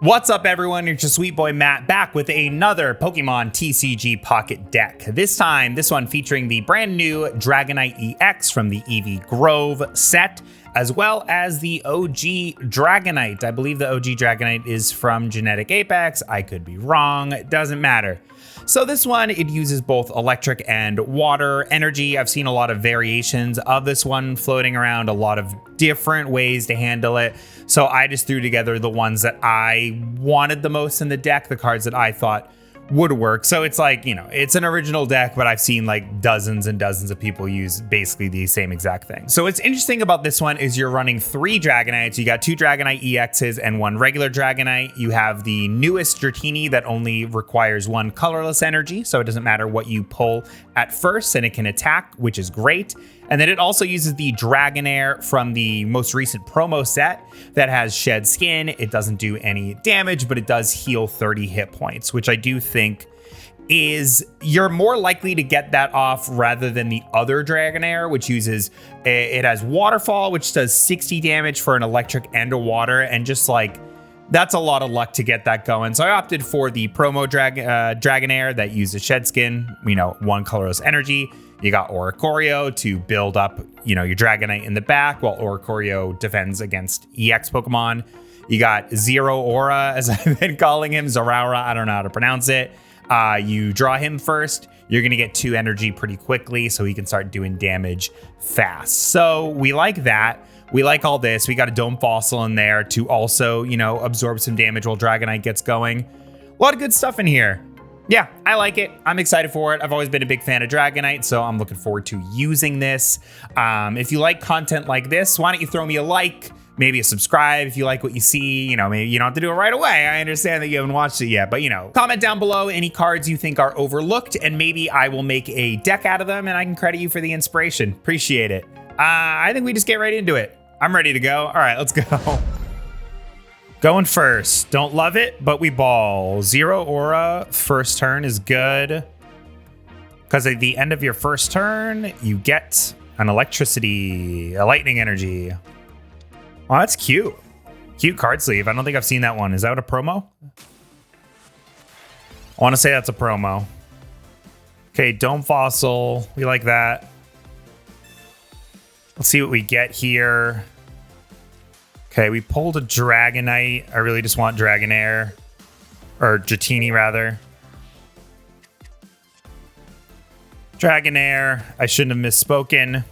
What's up, everyone? It's your sweet boy Matt back with another Pokemon TCG Pocket deck. This time, this one featuring the brand new Dragonite Ex from the Eevee Grove set, as well as the OG Dragonite. I believe the OG Dragonite is from Genetic Apex. I could be wrong. It doesn't matter. So this one, it uses both electric and water energy. I've seen a lot of variations of this one floating around, a lot of different ways to handle it. So I just threw together the ones that I wanted the most in the deck, the cards that I thought would work. So it's like, you know, it's an original deck, but I've seen like dozens and dozens of people use basically the same exact thing. So what's interesting about this one is you're running 3 Dragonites. You got 2 Dragonite EXs and 1 regular Dragonite. You have the newest Dratini that only requires 1 colorless energy, so it doesn't matter what you pull at first, and it can attack, which is great. And then it also uses the Dragonair from the most recent promo set that has shed skin. It doesn't do any damage, but it does heal 30 hit points, which I do think is you're more likely to get that off rather than the other Dragonair, which uses, it has Waterfall, which does 60 damage for an electric and a water, and just like, that's a lot of luck to get that going. So I opted for the promo Dragonair that uses shed skin, you know, 1 colorless energy. You got Oricorio to build up, you know, your Dragonite in the back while Oricorio defends against EX Pokemon. You got Zero Aura, as I've been calling him, Zeraora, I don't know how to pronounce it. You draw him first, you're gonna get 2 energy pretty quickly so he can start doing damage fast. So we like that. We like all this. We got a Dome Fossil in there to also, you know, absorb some damage while Dragonite gets going. A lot of good stuff in here. Yeah, I like it. I'm excited for it. I've always been a big fan of Dragonite, so I'm looking forward to using this. If you like content like this, why don't you throw me a like, maybe a subscribe if you like what you see. You know, maybe you don't have to do it right away. I understand that you haven't watched it yet, but you know, comment down below any cards you think are overlooked, and maybe I will make a deck out of them and I can credit you for the inspiration. Appreciate it. I think we just get right into it. I'm ready to go. All right, let's go. Going first. Don't love it, but we ball. Zero Aura first turn is good, because at the end of your first turn, you get an electricity, a lightning energy. Oh, that's cute. Cute card sleeve. I don't think I've seen that one. Is that a promo? I want to say that's a promo. Okay, Dome Fossil. We like that. Let's see what we get here. Okay, we pulled a Dragonite. I really just want Dragonair. Or Dratini, rather. Dragonair. I shouldn't have misspoken.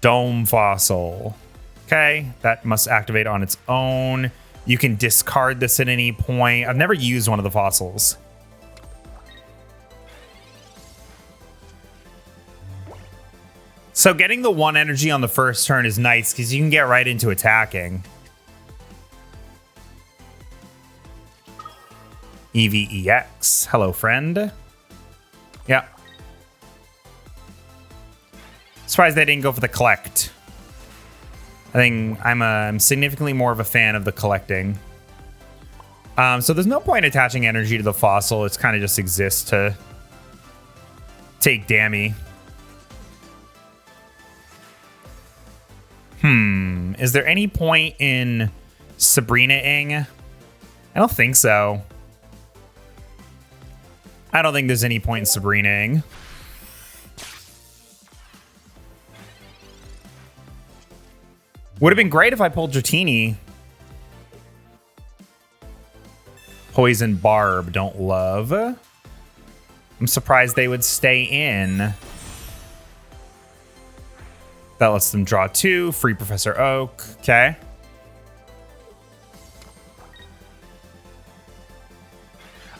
Dome Fossil. Okay, that must activate on its own. You can discard this at any point. I've never used one of the fossils. So getting the 1 energy on the first turn is nice because you can get right into attacking. Eevee EX. Hello, friend. Yeah. Surprised they didn't go for the collect. I think I'm significantly more of a fan of the collecting. So there's no point attaching energy to the fossil. It's kind of just exists to take damage. Is there any point in Sabrina-ing? I don't think so. I don't think there's any point in Sabrina-ing. Would have been great if I pulled Dratini. Poison Barb, don't love. I'm surprised they would stay in. That lets them draw 2. Free Professor Oak. Okay.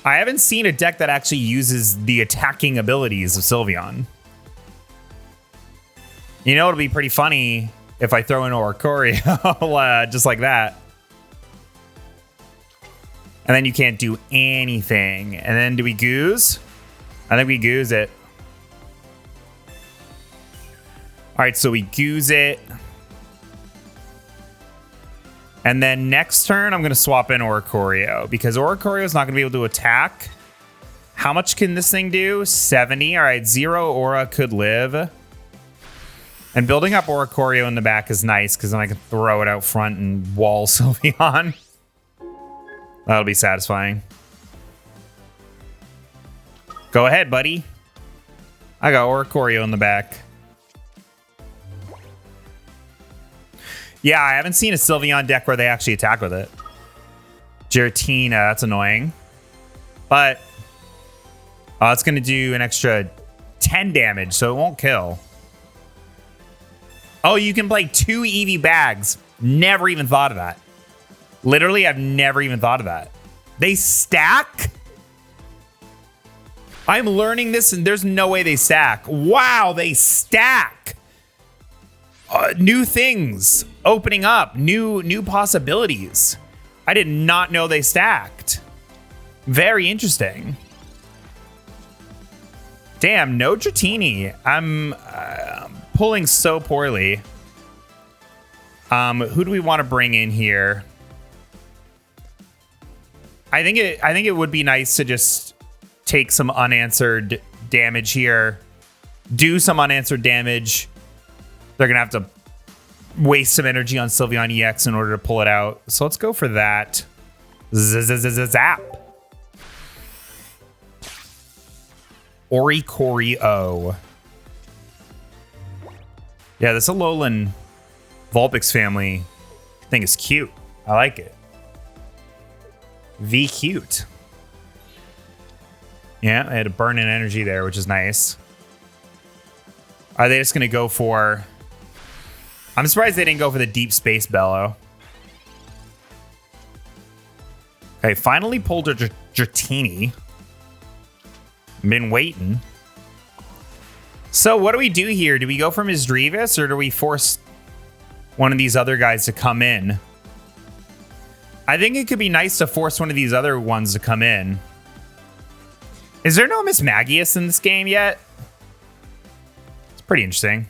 I haven't seen a deck that actually uses the attacking abilities of Sylveon. You know, it'll be pretty funny if I throw in Oricorio just like that. And then you can't do anything. And then do we goose? I think we goose it. All right, so we goose it. And then next turn, I'm going to swap in Oricorio because Oricorio is not going to be able to attack. How much can this thing do? 70. All right, Zero Aura could live. And And building up Oricorio in the back is nice because then I can throw it out front and wall Sylveon. That'll be satisfying. Go ahead, buddy. I got Oricorio in the back. Yeah, I haven't seen a Sylveon deck where they actually attack with it. Giratina, that's annoying. But it's going to do an extra 10 damage, so it won't kill. Oh, you can play 2 Eevee bags. Never even thought of that. Literally, I've never even thought of that. They stack? I'm learning this, and there's no way they stack. Wow, they stack. New things opening up. New possibilities. I did not know they stacked. Very interesting. Damn, no Dratini. I'm pulling so poorly. Who do we want to bring in here? I think it would be nice to just take some unanswered damage here. Do some unanswered damage. They're gonna have to waste some energy on Sylveon EX in order to pull it out. So let's go for that. Zap. Oricorio. Yeah, this Alolan Vulpix family thing is cute. I like it. V cute. Yeah, I had a burn in energy there, which is nice. Are they just going to go for... I'm surprised they didn't go for the Deep Space Bellow. Okay, finally pulled a Dratini. Been waiting. So what do we do here? Do we go for Misdreavus, or do we force one of these other guys to come in? I think it could be nice to force one of these other ones to come in. Is there no Miss Magius in this game yet? It's pretty interesting.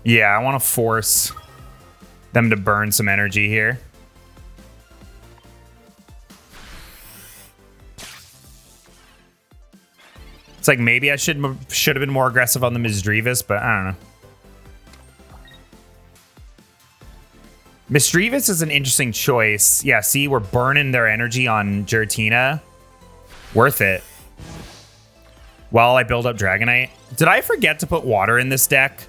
Yeah, I want to force them to burn some energy here. It's like maybe I should have been more aggressive on the Misdreavus, but I don't know. Misdreavus is an interesting choice. Yeah, see, we're burning their energy on Giratina. Worth it. While I build up Dragonite. Did I forget to put water in this deck?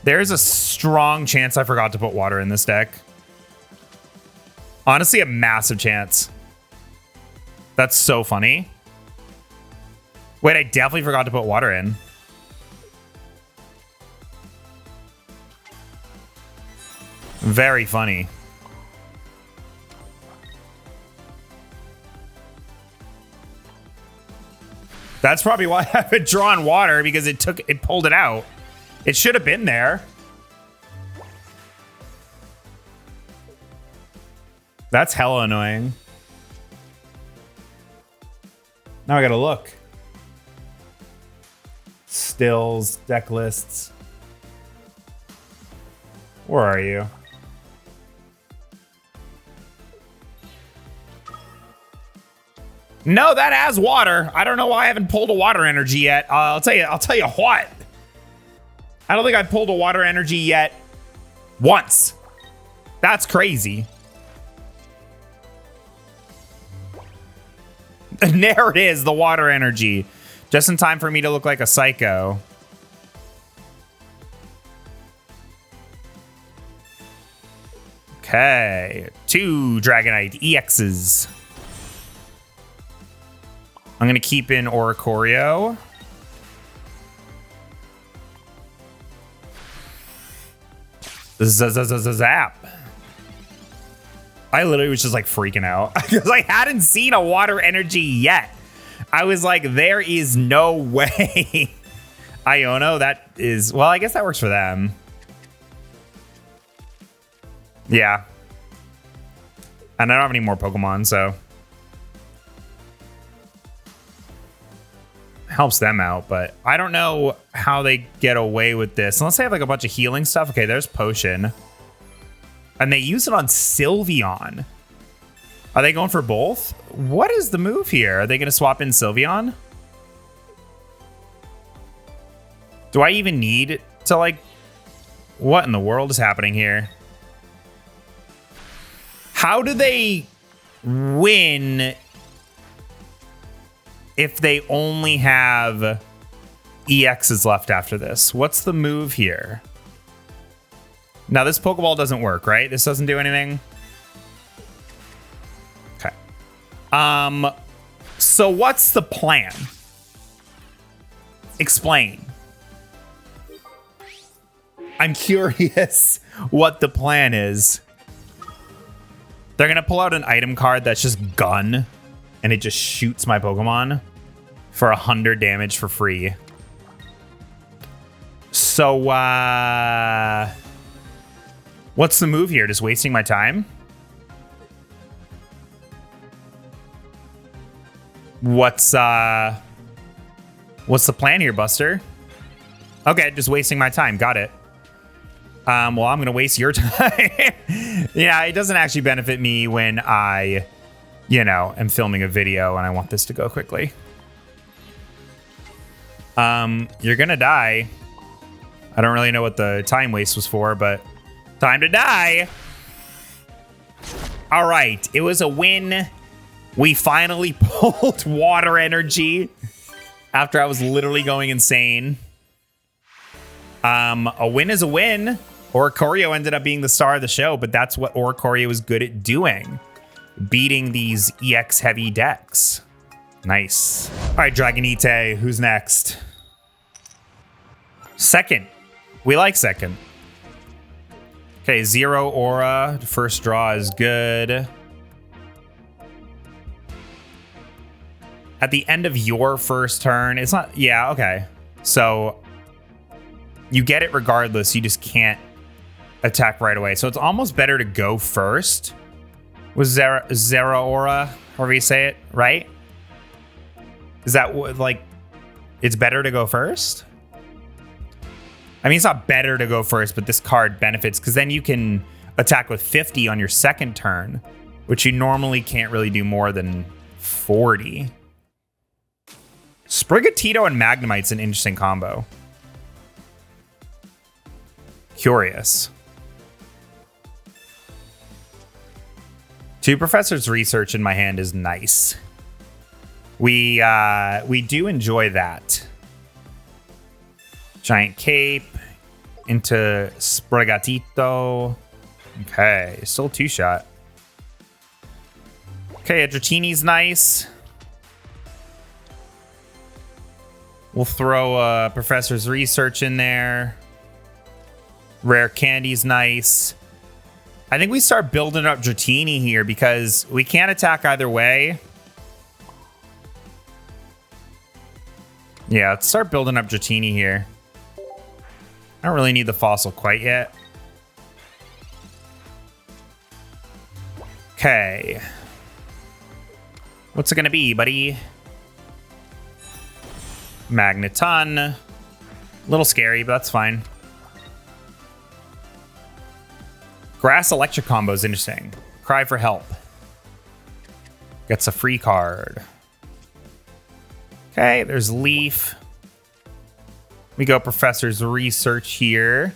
There's a strong chance I forgot to put water in this deck. Honestly, a massive chance. That's so funny. Wait, I definitely forgot to put water in. Very funny. That's probably why I haven't drawn water, because it pulled it out. It should have been there. That's hella annoying. Now I gotta look. Stills, deck lists. Where are you? No, that has water. I don't know why I haven't pulled a water energy yet. I'll tell you what. I don't think I pulled a water energy yet once. That's crazy. And there it is, the water energy. Just in time for me to look like a psycho. Okay, 2 Dragonite EXs. I'm going to keep in Oricorio. Zap. I literally was just like freaking out because I hadn't seen a water energy yet. I was like, there is no way. Iono, that is... Well, I guess that works for them. Yeah. And I don't have any more Pokemon, so... helps them out, but I don't know how they get away with this. Unless they have like a bunch of healing stuff. Okay, there's Potion. And they use it on Sylveon. Are they going for both? What is the move here? Are they going to swap in Sylveon? Do I even need to, like... What in the world is happening here? How do they win if they only have EXs left after this? What's the move here? Now, this Pokeball doesn't work, right? This doesn't do anything? Okay. So what's the plan? Explain. I'm curious what the plan is. They're going to pull out an item card that's just gun, and it just shoots my Pokemon for 100 damage for free. So, what's the move here? Just wasting my time? What's the plan here, Buster? Okay, just wasting my time. Got it. Well, I'm going to waste your time. Yeah, it doesn't actually benefit me when I, am filming a video and I want this to go quickly. You're going to die. I don't really know what the time waste was for, but time to die. All right, it was a win. We finally pulled water energy after I was literally going insane. A win is a win. Oricorio ended up being the star of the show, but that's what Oricorio was good at doing. Beating these EX heavy decks. Nice. All right, Dragonite, who's next? Second. We like second. Okay, 0 aura. First draw is good. At the end of your first turn, it's not... Yeah, okay. So you get it regardless. You just can't attack right away. So it's almost better to go first with Zero Aura, however you say it, right? Is that like... It's better to go first? I mean, it's not better to go first, but this card benefits because then you can attack with 50 on your second turn, which you normally can't really do more than 40. Sprigatito and Magnemite's an interesting combo. Curious. 2 Professor's Research in my hand is nice. We do enjoy that. Giant Cape into Sprigatito. Okay, still 2-shot. Okay, a Dratini's nice. We'll throw a Professor's Research in there. Rare Candy's nice. I think we start building up Dratini here because we can't attack either way. Yeah, let's start building up Dratini here. I don't really need the fossil quite yet. Okay. What's it gonna be, buddy? Magneton. A little scary, but that's fine. Grass Electric combo is interesting. Cry for help. Gets a free card. Okay, there's Leaf. We go Professor's Research here.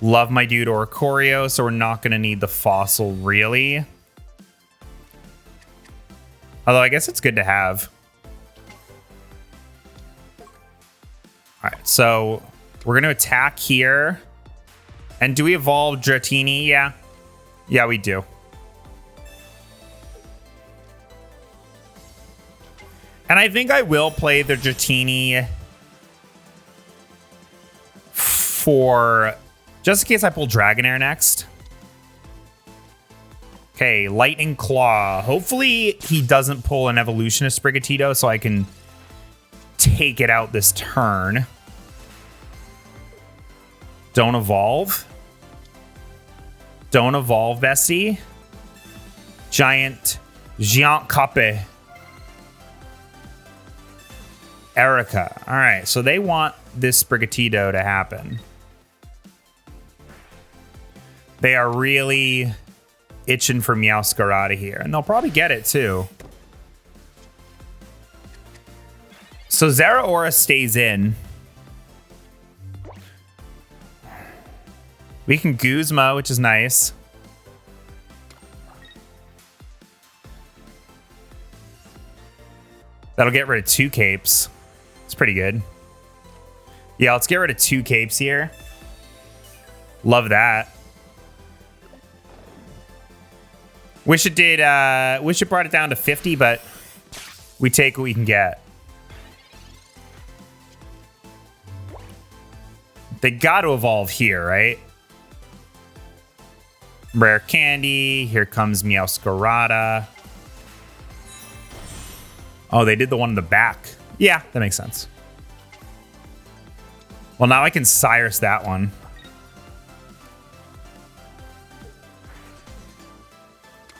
Love my dude Oricorio, so we're not going to need the fossil, really. Although I guess it's good to have. All right, so we're going to attack here. And do we evolve Dratini? Yeah. Yeah, we do. And I think I will play the Dratini for just in case I pull Dragonair next. Okay, Lightning Claw. Hopefully he doesn't pull an Evolutionist Sprigatito so I can take it out this turn. Don't evolve. Don't evolve, Bessie. Giant Cape. Erica. All right, so they want this Sprigatito to happen. They are really itching for Meowscarada here, and they'll probably get it too. So Zeraora stays in. We can Guzma, which is nice. That'll get rid of 2 capes. It's pretty good. Yeah, let's get rid of 2 capes here. Love that. Wish it did, wish it brought it down to 50, but we take what we can get. They got to evolve here, right? Rare candy. Here comes Meowscarada. Oh, they did the one in the back. Yeah, that makes sense. Well, now I can Cyrus that one.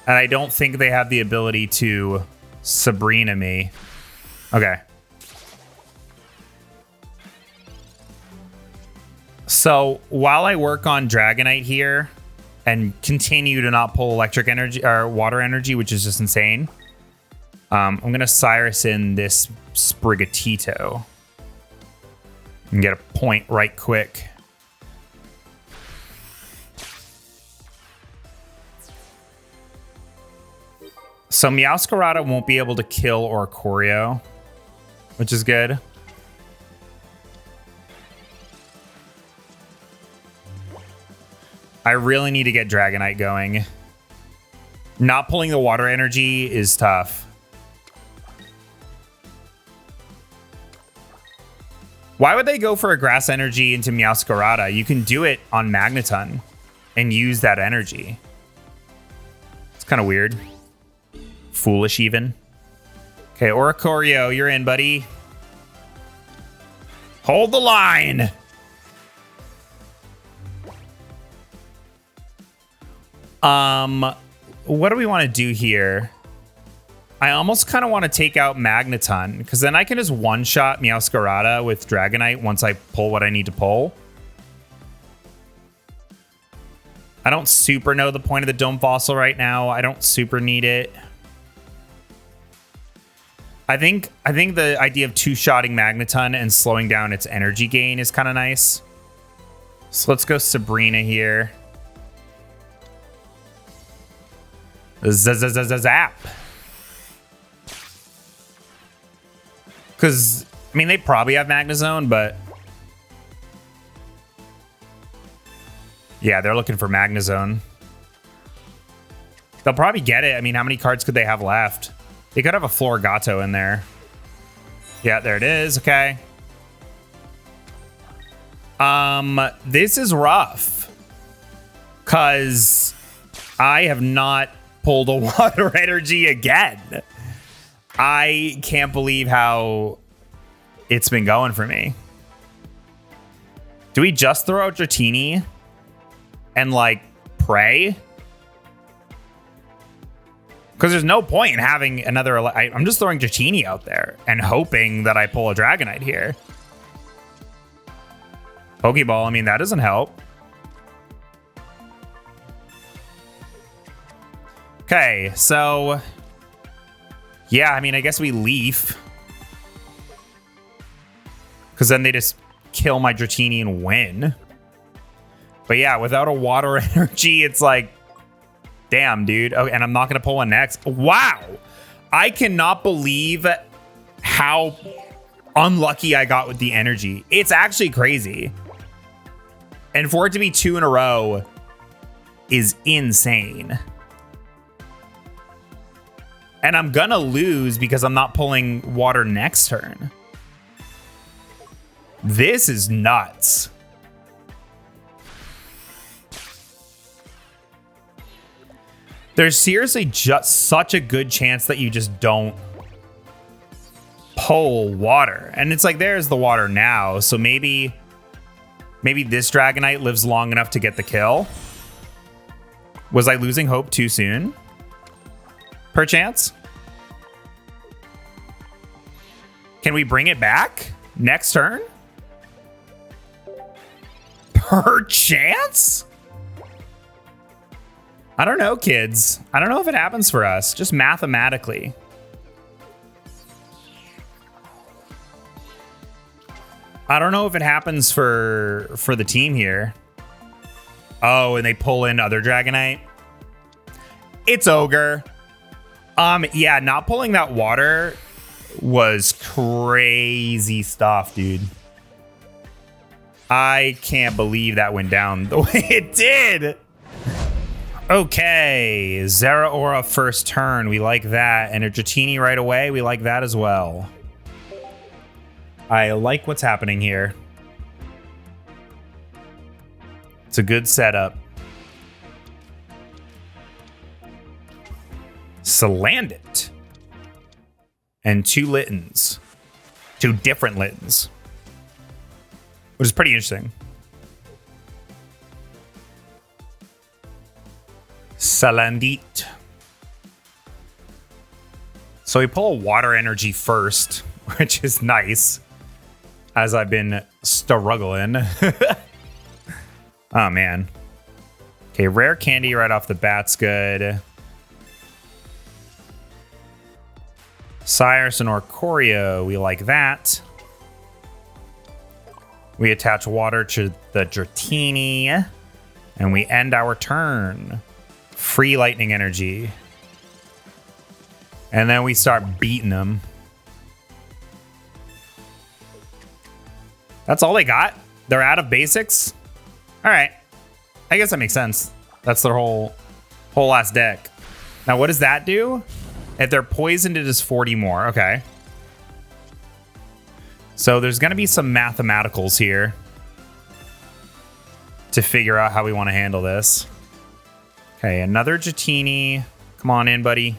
And I don't think they have the ability to Sabrina me. Okay. So while I work on Dragonite here and continue to not pull electric energy or water energy, which is just insane, I'm going to Cyrus in this Sprigatito and get a point right quick. So Meowscarada won't be able to kill Oricorio, which is good. I really need to get Dragonite going. Not pulling the water energy is tough. Why would they go for a grass energy into Meowscarada? You can do it on Magneton and use that energy. It's kind of weird. Foolish even. Okay, Oricorio, you're in, buddy. Hold the line. What do we want to do here? I almost kind of want to take out Magneton, because then I can just one-shot Meowscarada with Dragonite once I pull what I need to pull. I don't super know the point of the Dome Fossil right now. I don't super need it. I think the idea of two-shotting Magneton and slowing down its energy gain is kind of nice. So let's go Sabrina here. Zap. Because, I mean, they probably have Magnezone, but... yeah, they're looking for Magnezone. They'll probably get it. I mean, how many cards could they have left? They could have a Florigato in there. Yeah, there it is. Okay. This is rough. Because I have not pulled a water energy again. I can't believe how it's been going for me. Do we just throw out Dratini and, like, pray? Because there's no point in having another... I'm just throwing Dratini out there and hoping that I pull a Dragonite here. Pokeball, I mean, that doesn't help. Okay, so... yeah, I mean, I guess we Leaf. Because then they just kill my Dratini and win. But yeah, without a water energy, it's like... damn, dude. Okay, and I'm not going to pull one next. Wow. I cannot believe how unlucky I got with the energy. It's actually crazy. And for it to be 2 in a row is insane. And I'm going to lose because I'm not pulling water next turn. This is nuts. There's seriously just such a good chance that you just don't pull water. And it's like, there's the water now. So maybe this Dragonite lives long enough to get the kill. Was I losing hope too soon? Perchance? Can we bring it back next turn? Perchance? I don't know, kids. I don't know if it happens for us, just mathematically. I don't know if it happens for the team here. Oh, and they pull in other Dragonite. It's Ogre. Yeah, not pulling that water was crazy stuff, dude. I can't believe that went down the way it did. Okay, Zeraora first turn. We like that. And a Dratini right away. We like that as well. I like what's happening here. It's a good setup. Salandit. And 2 Littens. 2 different Littens. Which is pretty interesting. Salandit. So we pull a water energy first, which is nice. As I've been struggling. Oh, man. Okay, rare candy right off the bat's good. Cyrus and Orcorio, we like that. We attach water to the Dratini. And we end our turn. Free lightning energy. And then we start beating them. That's all they got? They're out of basics? All right. I guess that makes sense. That's their whole last deck. Now, what does that do? If they're poisoned, it is 40 more. Okay. So there's going to be some mathematicals here to figure out how we want to handle this. Okay, another Dratini. Come on in, buddy.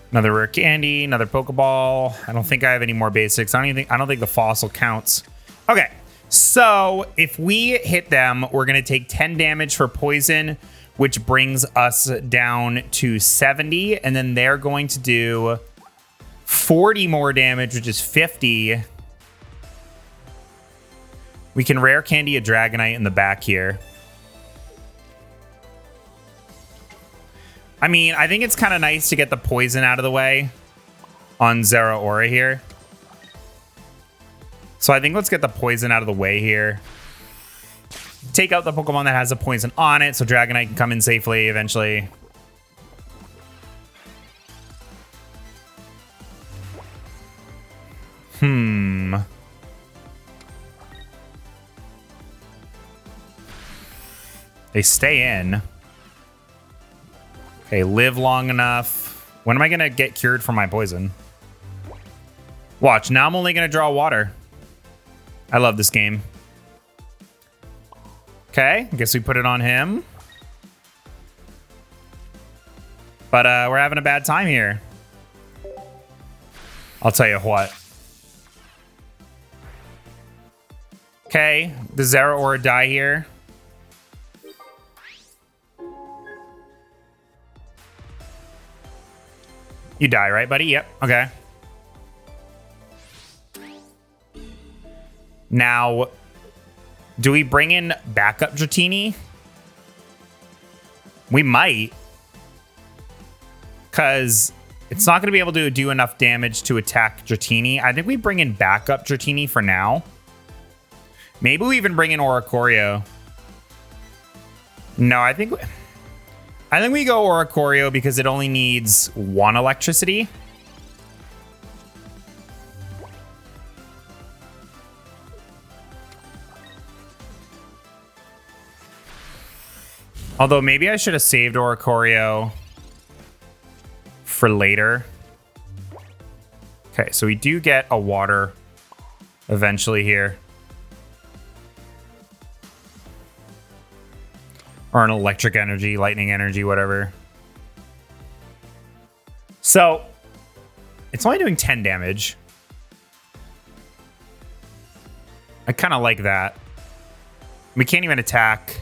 Another rare candy, another Pokeball. I don't think I have any more basics. I don't think the fossil counts. Okay, so if we hit them, we're gonna take 10 damage for poison, which brings us down to 70, and then they're going to do 40 more damage, which is 50. We can rare candy a Dragonite in the back here. I mean, I think it's kind of nice to get the poison out of the way on Zeraora here. So I think let's get the poison out of the way here. Take out the Pokemon that has a poison on it so Dragonite can come in safely eventually. They stay in. Okay, live long enough. When am I going to get cured from my poison? Watch, now I'm only going to draw water. I love this game. Okay, I guess we put it on him. But we're having a bad time here. I'll tell you what. Okay, does Zeraora die here? You die, right, buddy? Yep. Okay. Now, do we bring in backup Dratini? We might. Because it's not going to be able to do enough damage to attack Dratini. I think we bring in backup Dratini for now. Maybe we even bring in Oricorio. No, I think we go Oricorio because it only needs 1 electricity. Although maybe I should have saved Oricorio for later. Okay, so we do get a water eventually here. Or an electric energy, lightning energy, whatever. So, it's only doing 10 damage. I kind of like that. We can't even attack.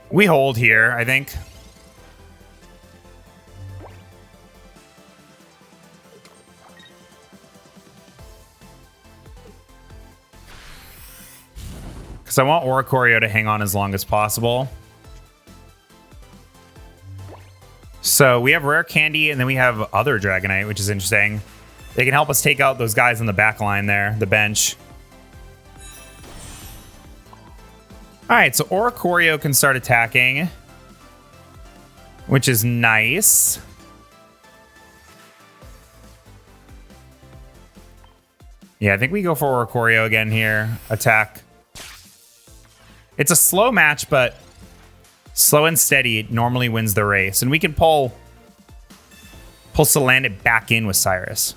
We hold here, I think. Because I want Oricorio to hang on as long as possible. So we have rare candy, and then we have other Dragonite, which is interesting. They can help us take out those guys on the back line there, the bench. All right, so Oricorio can start attacking, which is nice. Yeah, I think we go for Oricorio again here. Attack. It's a slow match, but slow and steady normally wins the race. And we can pull Salandit back in with Cyrus.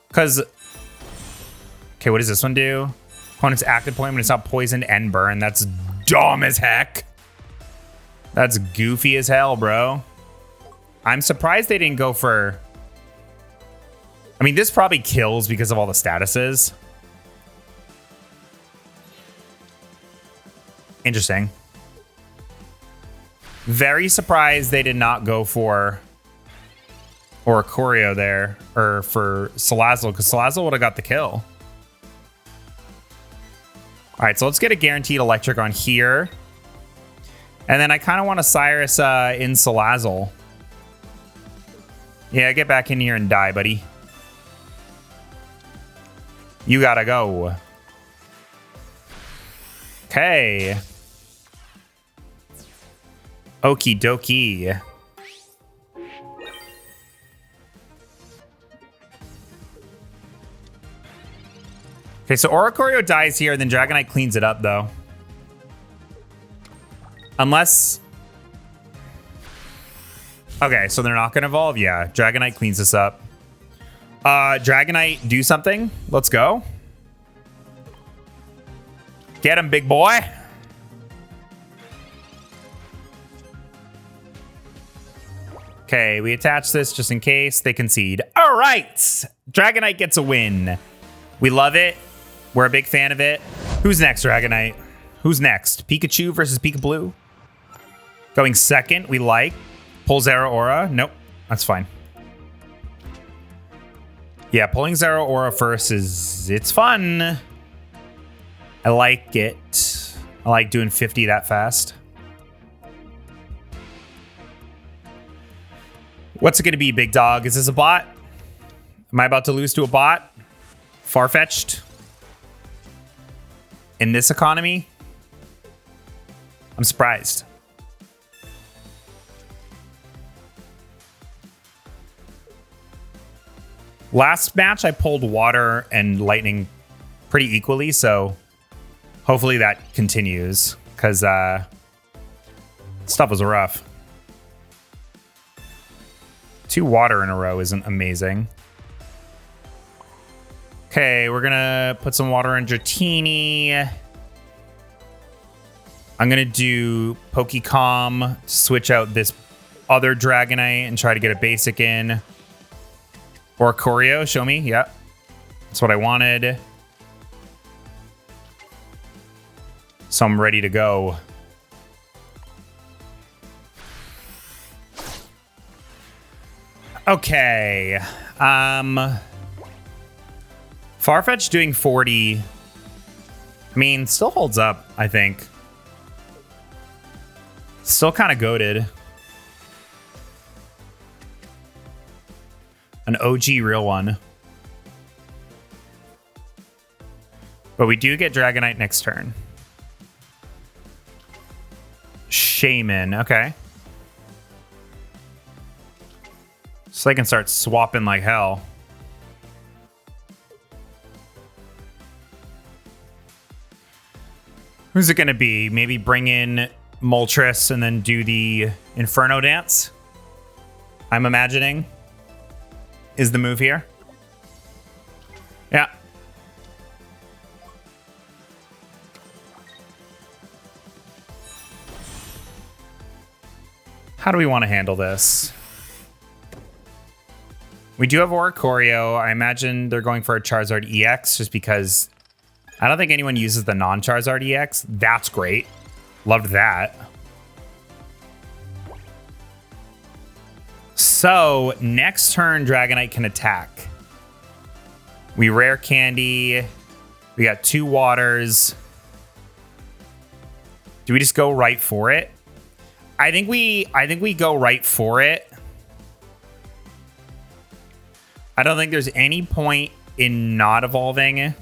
Because, okay, what does this one do? Opponent's active point when it's not poisoned and burn. That's dumb as heck. That's goofy as hell, bro. I'm surprised they didn't go for... I mean, this probably kills because of all the statuses. Interesting. Very surprised they did not go for Oricorio there, or for Salazzle, because Salazzle would have got the kill. All right, so let's get a guaranteed electric on here. And then I kind of want a Cyrus in Salazzle. Yeah, get back in here and die, buddy. You gotta go. Okay. Okie dokie. Okay, so Oricorio dies here, and then Dragonite cleans it up, though. Unless... Okay, so they're not going to evolve? Yeah, Dragonite cleans this up. Dragonite, do something. Let's go. Get him, big boy. Okay, we attach this just in case they concede. All right, Dragonite gets a win. We love it. We're a big fan of it. Who's next, Dragonite? Who's next? Pikachu versus Pikablu. Going second, we like. Pull Zeraora. Nope, that's fine. Yeah, pulling Zeraora first it's fun. I like it. I like doing 50 that fast. What's it going to be, big dog? Is this a bot? Am I about to lose to a bot? Farfetched? In this economy? I'm surprised. Last match, I pulled water and lightning pretty equally, so hopefully that continues, because stuff was rough. 2 water in a row isn't amazing. Okay, we're gonna put some water in Dratini. I'm gonna do Pokecom, switch out this other Dragonite and try to get a basic in. Oricorio, show me. Yep. That's what I wanted. So I'm ready to go. Okay. Farfetch doing 40. I mean, still holds up, I think. Still kind of goated. An OG real one. But we do get Dragonite next turn. Shaman, okay. So they can start swapping like hell. Who's it gonna be? Maybe bring in Moltres and then do the Inferno Dance? I'm imagining. Is the move here? Yeah. How do we want to handle this? We do have Oricorio. I imagine they're going for a Charizard EX just because I don't think anyone uses the non-Charizard EX. That's great. Loved that. So, next turn, Dragonite can attack. We rare candy. We got 2 waters. Do we just go right for it? I think we go right for it. I don't think there's any point in not evolving.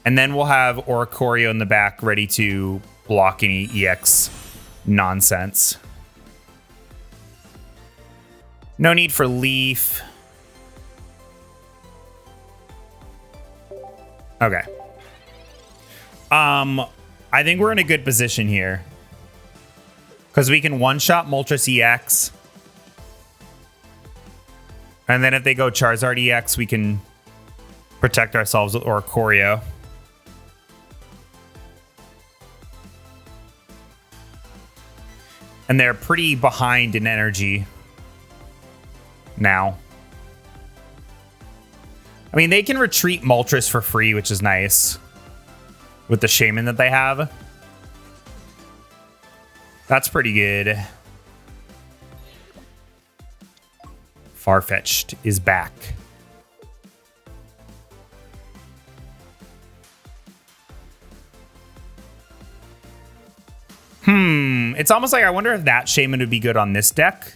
And then we'll have Oricorio in the back ready to block any EX nonsense. No need for Leaf. Okay. I think we're in a good position here. Because we can one-shot Moltres EX. And then if they go Charizard EX, we can protect ourselves with Oricorio. And they're pretty behind in energy now. I mean, they can retreat Moltres for free, which is nice. With the Shaman that they have. That's pretty good. Farfetch'd is back. It's almost like I wonder if that Shaman would be good on this deck.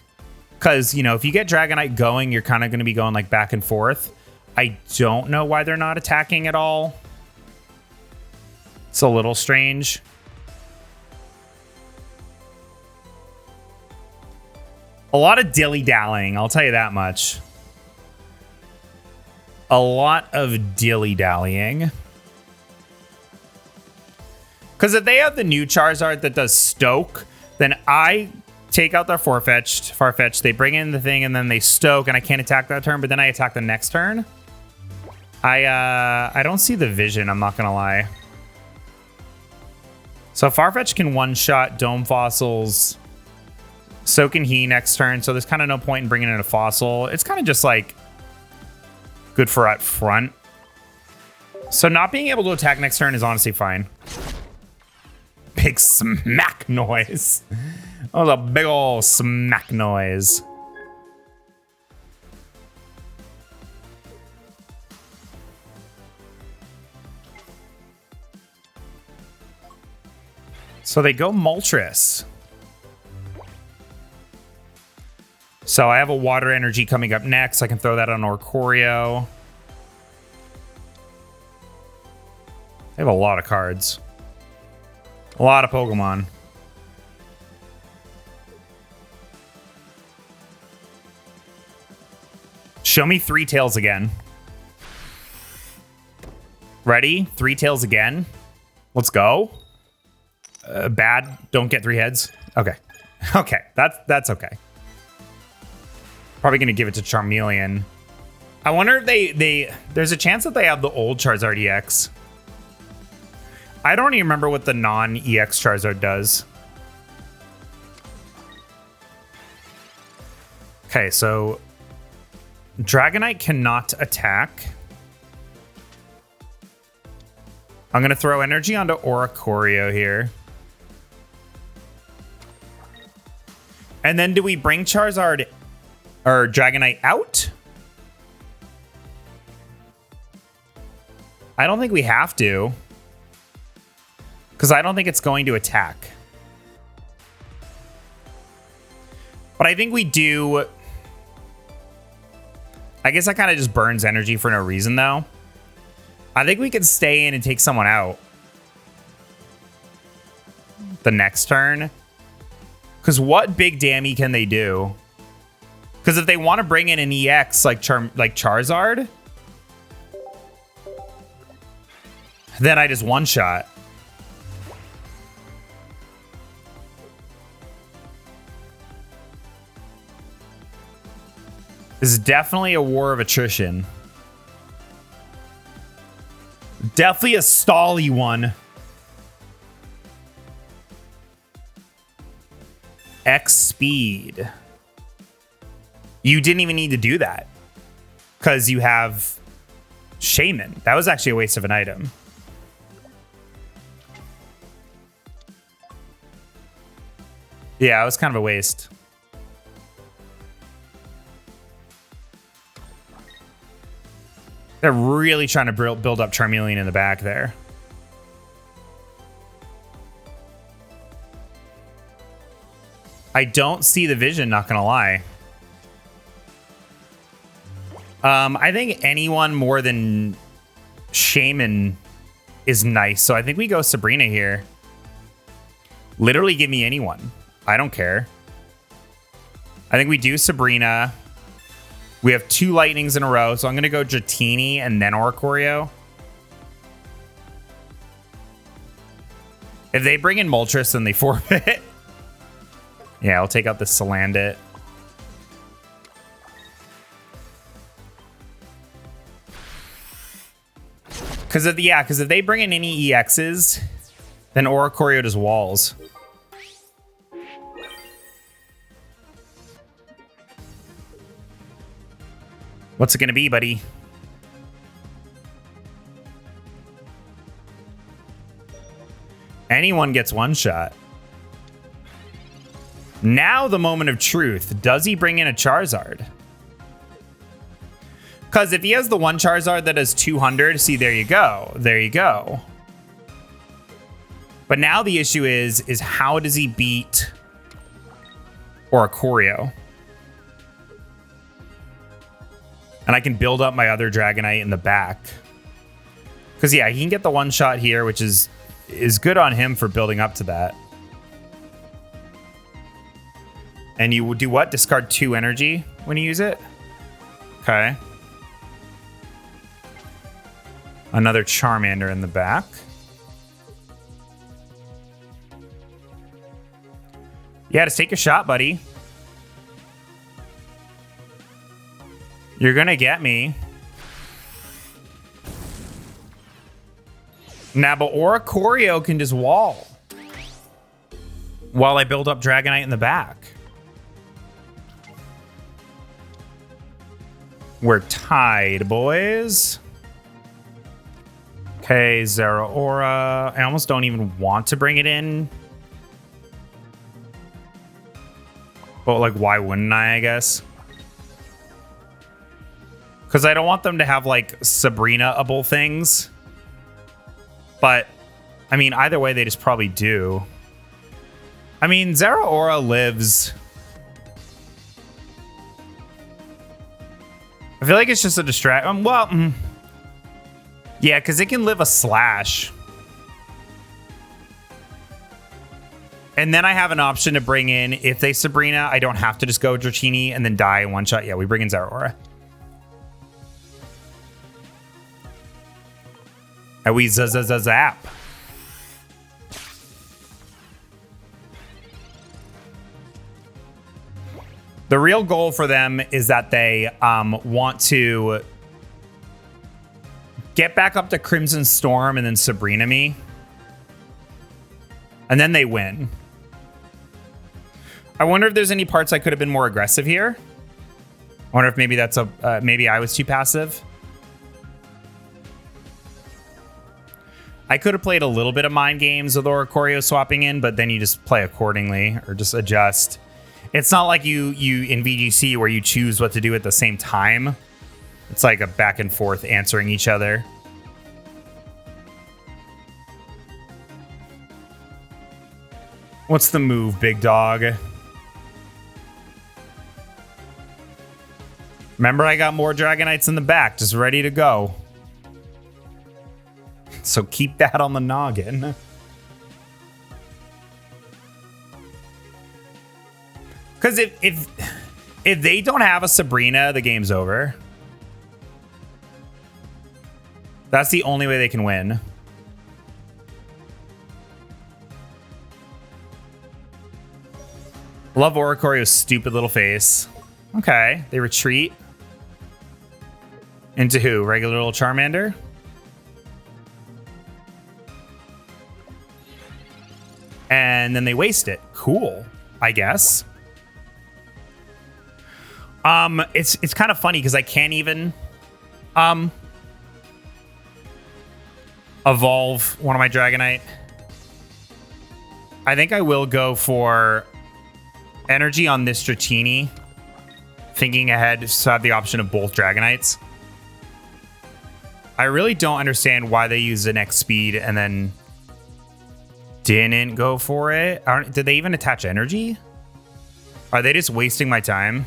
Because, you know, if you get Dragonite going, you're kind of going to be going like back and forth. I don't know why they're not attacking at all. It's a little strange. A lot of dilly-dallying, I'll tell you that much. A lot of dilly-dallying. Because if they have the new Charizard that does Stoke, then I take out their Farfetch'd, they bring in the thing, and then they Stoke, and I can't attack that turn, but then I attack the next turn. I don't see the vision, I'm not gonna lie. So Farfetch'd can one-shot Dome Fossils. So can he next turn, so there's kind of no point in bringing in a Fossil. It's kind of just like good for up front. So not being able to attack next turn is honestly fine. Big smack noise. Oh, the big old smack noise. So they go Moltres. So I have a Water Energy coming up next. I can throw that on Oricorio. They have a lot of cards. A lot of Pokemon. Show me Three Tails again. Ready? Three Tails again. Let's go. Bad. Don't get three heads. Okay. Okay. That's okay. Probably going to give it to Charmeleon. I wonder if there's a chance that they have the old Charizard EX. I don't even remember what the non-EX Charizard does. Okay, so Dragonite cannot attack. I'm going to throw energy onto Oricorio here. And then do we bring Charizard or Dragonite out? I don't think we have to. Because I don't think it's going to attack. But I think we do. I guess that kind of just burns energy for no reason, though. I think we could stay in and take someone out the next turn. Because what big damage can they do? Because if they want to bring in an EX like Charizard, then I just one-shot. This is definitely a war of attrition. Definitely a stally one. X speed. You didn't even need to do that. Because you have Shaman. That was actually a waste of an item. Yeah, it was kind of a waste. They're really trying to build up Charmeleon in the back there. I don't see the vision, not gonna lie. I think anyone more than Shaman is nice, so I think we go Sabrina here. Literally give me anyone. I don't care. I think we do Sabrina. We have 2 lightnings in a row, so I'm going to go Dratini and then Oricorio. If they bring in Moltres, then they forfeit. Yeah, I'll take out the Salandit. Because if they bring in any EXs, then Oricorio does walls. What's it gonna be, buddy? Anyone gets one shot. Now the moment of truth. Does he bring in a Charizard? Because if he has the one Charizard that has 200, see, there you go. There you go. But now the issue is how does he beat Oricorio? And I can build up my other Dragonite in the back. Because, yeah, he can get the one shot here, which is good on him for building up to that. And you do what? Discard 2 energy when you use it? Okay. Another Charmander in the back. Yeah, just take a shot, buddy. You're gonna get me. Now, but Oricorio can just wall while I build up Dragonite in the back. We're tied, boys. Okay, Zeraora. I almost don't even want to bring it in. But, like, why wouldn't I guess? Because I don't want them to have, like, Sabrina-able things. But, I mean, either way, they just probably do. I mean, Zeraora lives... I feel like it's just a distract. Yeah, because it can live a slash. And then I have an option to bring in, if they Sabrina, I don't have to just go Dratini and then die in one shot. Yeah, we bring in Zeraora. And we zap. The real goal for them is that they want to get back up to Crimson Storm and then Sabrina me. And then they win. I wonder if there's any parts I could have been more aggressive here. I wonder if maybe that's maybe I was too passive. I could have played a little bit of mind games with Oricorio swapping in, but then you just play accordingly or just adjust. It's not like you in VGC where you choose what to do at the same time. It's like a back and forth answering each other. What's the move, big dog? Remember, I got more Dragonites in the back, just ready to go. So keep that on the noggin. Because if they don't have a Sabrina, the game's over. That's the only way they can win. Love Oricorio's stupid little face. Okay, they retreat. Into who? Regular little Charmander? And then they waste it. Cool, I guess. It's kind of funny because I can't even evolve one of my Dragonite. I think I will go for energy on this Dratini, thinking ahead, so I have the option of both Dragonites. I really don't understand why they used an X speed and then didn't go for it. Did they even attach energy? Are they just wasting my time?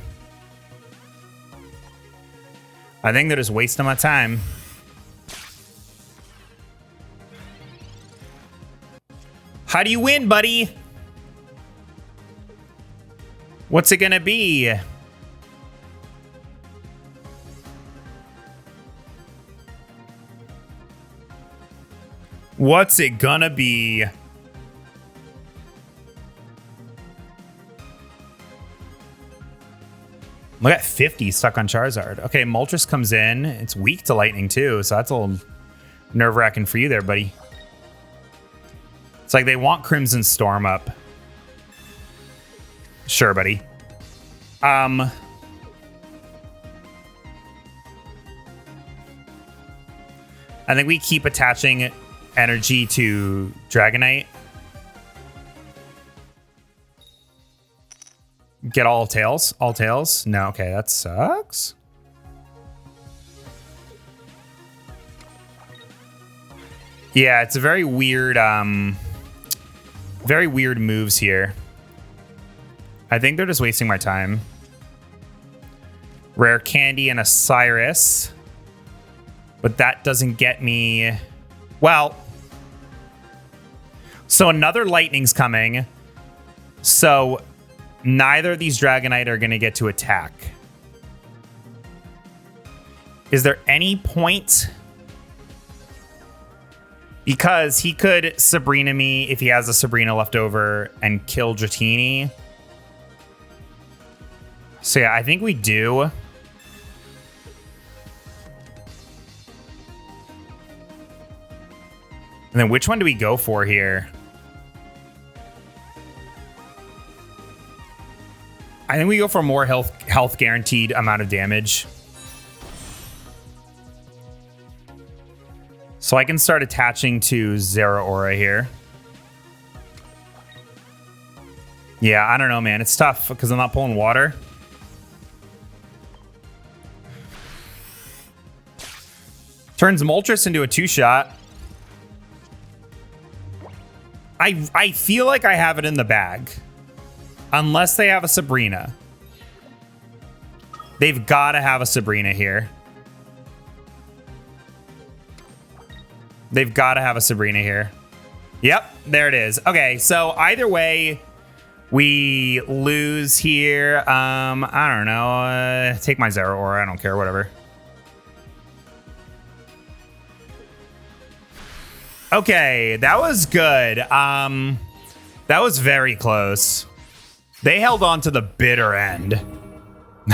I think they're just wasting my time. How do you win, buddy? What's it gonna be? What's it gonna be? Look at 50 stuck on Charizard. Okay, Moltres comes in. It's weak to lightning too, so that's a little nerve-wracking for you there, buddy. It's like they want Crimson Storm up. Sure, buddy. I think we keep attaching energy to Dragonite. Get all tails? All tails? No, okay, that sucks. Yeah, it's a very weird moves here. I think they're just wasting my time. Rare Candy and a Cyrus. But that doesn't get me... Well... So another Lightning's coming. So neither of these Dragonite are going to get to attack. Is there any point? Because he could Sabrina me if he has a Sabrina left over and kill Dratini. So yeah, I think we do. And then which one do we go for here? I think we go for more health guaranteed amount of damage. So I can start attaching to Zeraora here. Yeah, I don't know, man. It's tough because I'm not pulling water. Turns Moltres into a 2-shot. I feel like I have it in the bag. Unless they have a Sabrina. They've got to have a Sabrina here. They've got to have a Sabrina here. Yep, there it is. Okay, so either way, we lose here. I don't know. Take my Zeraora. I don't care. Whatever. Okay, that was good. That was very close. They held on to the bitter end.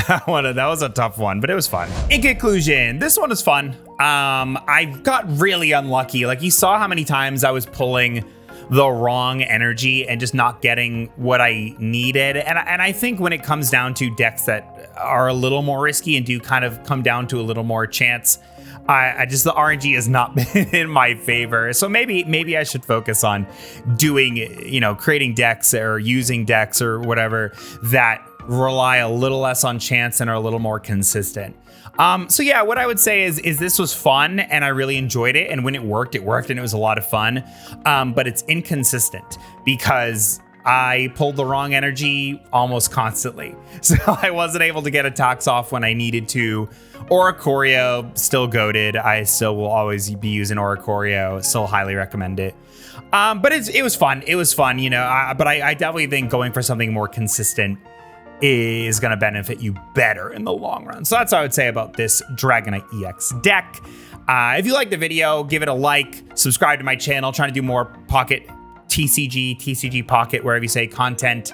That was a tough one, but it was fun. In conclusion, this one was fun. I got really unlucky. Like, you saw how many times I was pulling the wrong energy and just not getting what I needed. And I think when it comes down to decks that are a little more risky and do kind of come down to a little more chance, I just, the RNG has not been in my favor. So maybe I should focus on doing, you know, creating decks or using decks or whatever that rely a little less on chance and are a little more consistent. So yeah, what I would say is this was fun and I really enjoyed it. And when it worked and it was a lot of fun. But it's inconsistent because I pulled the wrong energy almost constantly. So I wasn't able to get attacks off when I needed to. Oricorio, still goated. I still will always be using Oricorio. Still highly recommend it. But it was fun. It was fun, you know, but I definitely think going for something more consistent is going to benefit you better in the long run. So that's what I would say about this Dragonite EX deck. If you like the video, give it a like, subscribe to my channel, trying to do more Pocket TCG Pocket, wherever you say, content,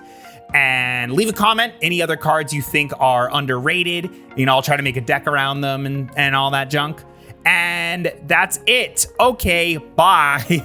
and leave a comment. Any other cards you think are underrated, you know, I'll try to make a deck around them and all that junk. And that's it. Okay, bye.